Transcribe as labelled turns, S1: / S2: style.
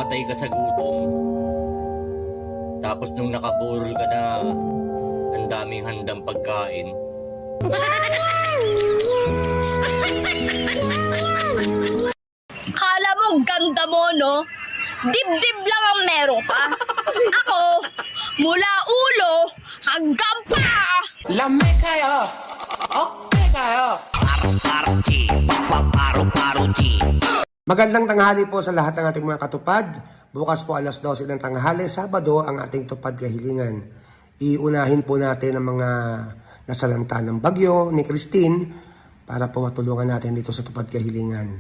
S1: mamatay ka sa gutom. Tapos nung nakaburol ka na, ang daming handang pagkain.
S2: Kala mo ganda mo, no? Dibdib lang ang meron ka. Ako, mula ulo hanggang pa.
S3: Lame kayo! Okay kayo!
S4: Magandang tanghali po sa lahat ng ating mga katupad. Bukas po alas 12 ng tanghali, Sabado, ang ating tupad kahilingan. Iunahin po natin ang mga nasalanta ng bagyo ni Christine para po matulungan natin dito sa tupad kahilingan.